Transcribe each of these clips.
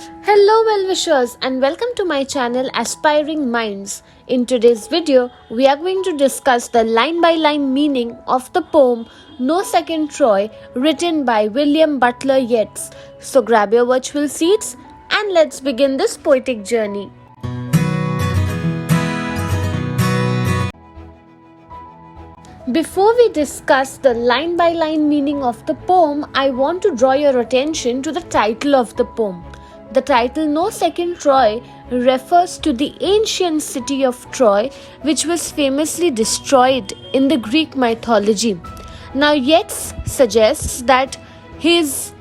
Hello well-wishers and welcome to my channel Aspiring Minds. In today's video, we are going to discuss the line-by-line meaning of the poem No Second Troy written by William Butler Yeats. So grab your virtual seats and let's begin this poetic journey. Before we discuss the line-by-line meaning of the poem, I want to draw your attention to the title of the poem. The title No Second Troy refers to the ancient city of Troy, which was famously destroyed in the Greek mythology. Now, Yeats suggests that his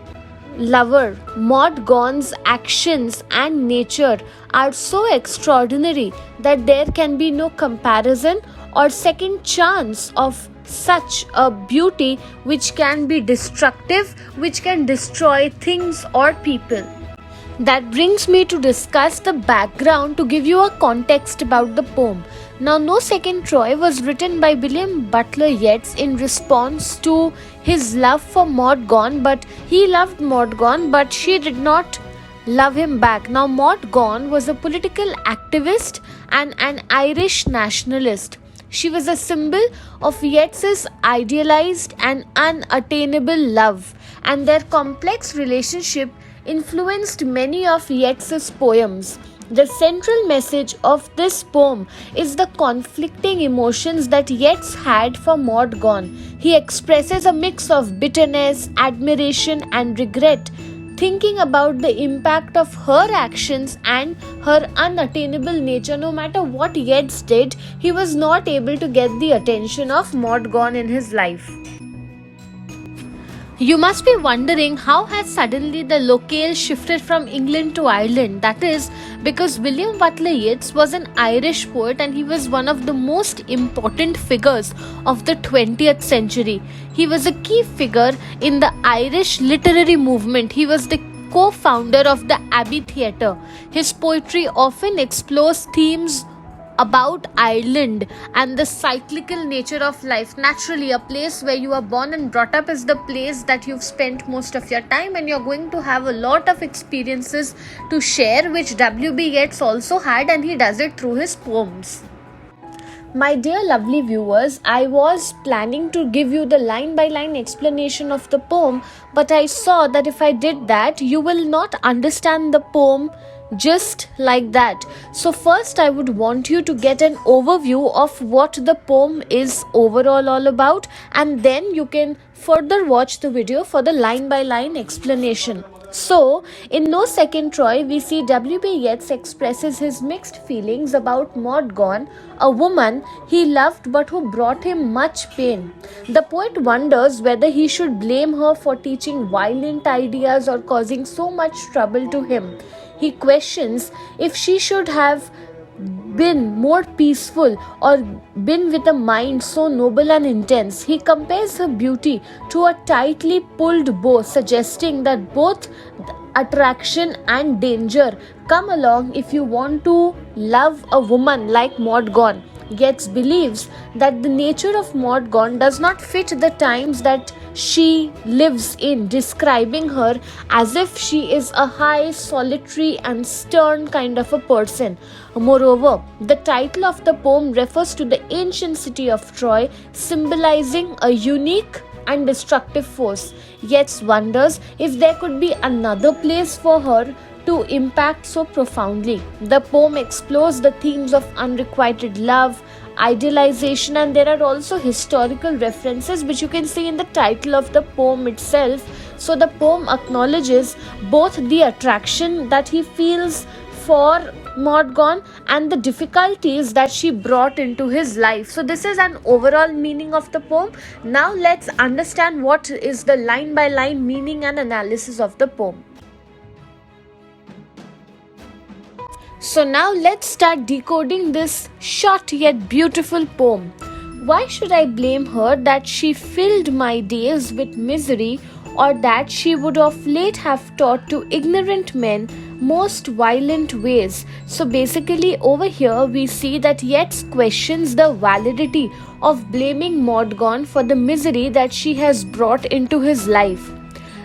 lover Maud Gonne's actions and nature are so extraordinary that there can be no comparison or second chance of such a beauty which can be destructive, which can destroy things or people. That brings me to discuss the background to give you a context about the poem. Now, No Second Troy was written by William Butler Yeats in response to his love for Maud Gonne, but he loved Maud Gonne, but she did not love him back. Now, Maud Gonne was a political activist and an Irish nationalist. She was a symbol of Yeats's idealized and unattainable love, and their complex relationship influenced many of Yeats's poems. The central message of this poem is the conflicting emotions that Yeats had for Maud Gonne. He expresses a mix of bitterness, admiration, and regret, thinking about the impact of her actions and her unattainable nature. No matter what Yeats did, he was not able to get the attention of Maud Gonne in his life. You must be wondering how has suddenly the locale shifted from England to Ireland. That is because William Butler Yeats was an Irish poet and he was one of the most important figures of the 20th century. He was a key figure in the Irish literary movement. He was the co-founder of the Abbey Theatre. His poetry often explores themes about Ireland and the cyclical nature of life. Naturally, a place where you are born and brought up is the place that you've spent most of your time, and you're going to have a lot of experiences to share, which W.B. Yeats also had, and he does it through his poems. My dear lovely viewers, I was planning to give you the line-by-line explanation of the poem, but I saw that if I did that, you will not understand the poem just like that. So first I would want you to get an overview of what the poem is overall all about, and then you can further watch the video for the line-by-line explanation. So, in No Second Troy, we see W.B. Yeats expresses his mixed feelings about Maud Gonne, a woman he loved but who brought him much pain. The poet wonders whether he should blame her for teaching violent ideas or causing so much trouble to him. He questions if she should have been more peaceful or been with a mind so noble and intense. He compares her beauty to a tightly pulled bow, suggesting that both attraction and danger come along if you want to love a woman like Maud Gonne. Yeats believes that the nature of Maud Gonne does not fit the times that she lives in, describing her as if she is a high, solitary and stern kind of a person. Moreover, the title of the poem refers to the ancient city of Troy, symbolizing a unique and destructive force. Yeats wonders if there could be another place for her to impact so profoundly. The poem explores the themes of unrequited love, idealization, and there are also historical references which you can see in the title of the poem itself. So the poem acknowledges both the attraction that he feels for Maud Gonne and the difficulties that she brought into his life. So this is an overall meaning of the poem. Now let's understand what is the line-by-line meaning and analysis of the poem. So now let's start decoding this short yet beautiful poem. Why should I blame her that she filled my days with misery, or that she would of late have taught to ignorant men most violent ways? So basically over here we see that Yeats questions the validity of blaming Maud Gonne for the misery that she has brought into his life.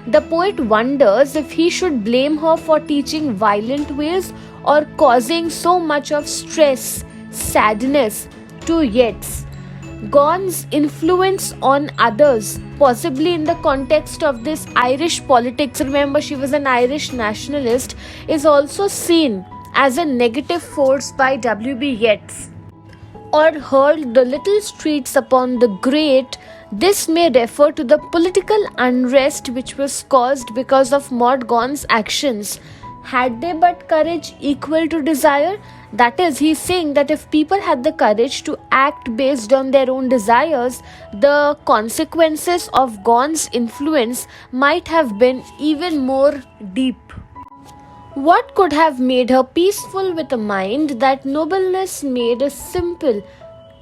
The poet wonders if he should blame her for teaching violent ways or causing so much of stress, sadness to Yeats. Gonne's influence on others, possibly in the context of this Irish politics, remember she was an Irish nationalist, is also seen as a negative force by W.B. Yeats. Or hurled the little streets upon the great, this may refer to the political unrest which was caused because of Maud Gonne's actions. Had they but courage equal to desire? That is, he's saying that if people had the courage to act based on their own desires, the consequences of Gonne's influence might have been even more deep. What could have made her peaceful with a mind that nobleness made as simple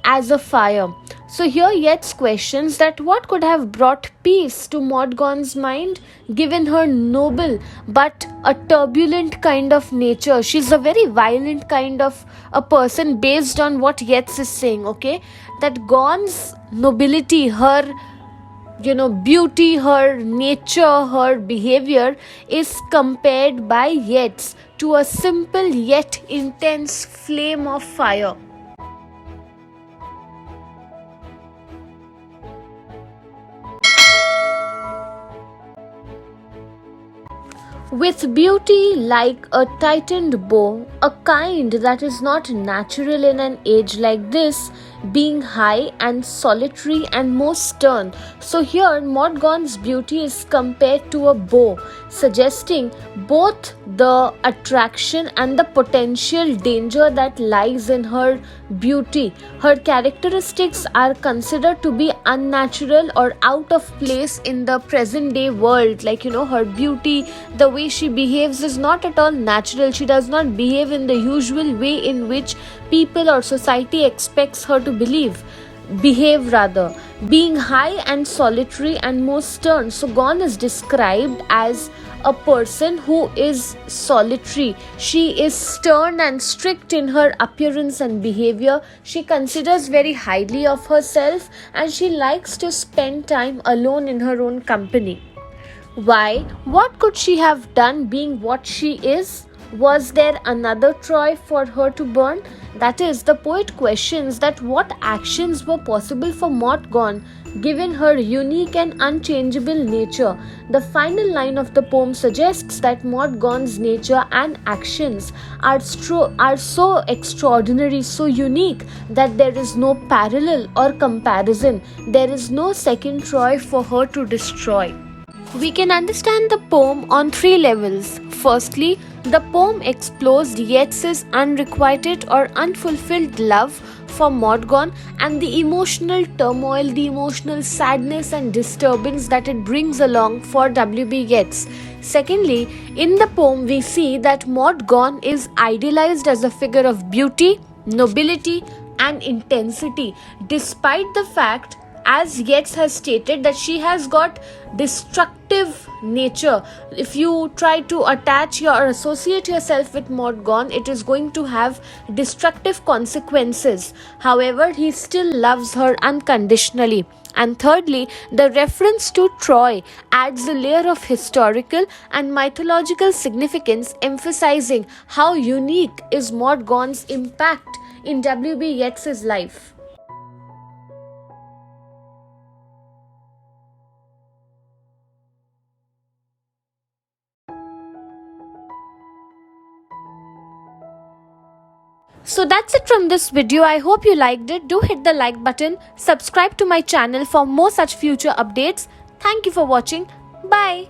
as a fire? So here Yeats questions that what could have brought peace to Maud Gonne's mind, given her noble but a turbulent kind of nature. She's a very violent kind of a person based on what Yeats is saying, okay? That Gonne's nobility, her beauty, her nature, her behavior is compared by Yeats to a simple yet intense flame of fire. With beauty like a tightened bow, a kind that is not natural in an age like this, being high and solitary and most stern. So here Maud Gonne's beauty is compared to a bow, suggesting both the attraction and the potential danger that lies in her beauty. Her characteristics are considered to be unnatural or out of place in the present day world. Like, her beauty, the way she behaves is not at all natural. She does not behave in the usual way in which people or society expects her to behave rather, being high and solitary and most stern. So Gonne is described as a person who is solitary. She is stern and strict in her appearance and behavior. She considers very highly of herself and she likes to spend time alone in her own company. Why? What could she have done being what she is? Was there another Troy for her to burn? That is, the poet questions that what actions were possible for Maud Gonne given her unique and unchangeable nature. The final line of the poem suggests that Maud Gonne's nature and actions are so extraordinary, so unique that there is no parallel or comparison. There is no second Troy for her to destroy. We can understand the poem on three levels. Firstly, the poem explores Yeats's unrequited or unfulfilled love for Maud Gonne and the emotional turmoil, the emotional sadness and disturbance that it brings along for W.B. Yeats. Secondly, in the poem we see that Maud Gonne is idealized as a figure of beauty, nobility and intensity, despite the fact, as Yeats has stated, that she has got destructive nature. If you try to attach or associate yourself with Maud Gonne, it is going to have destructive consequences. However, he still loves her unconditionally. And thirdly, the reference to Troy adds a layer of historical and mythological significance, emphasizing how unique is Maud Gonne's impact in W.B. Yeats's life. So that's it from this video. I hope you liked it. Do hit the like button. Subscribe to my channel for more such future updates. Thank you for watching. Bye.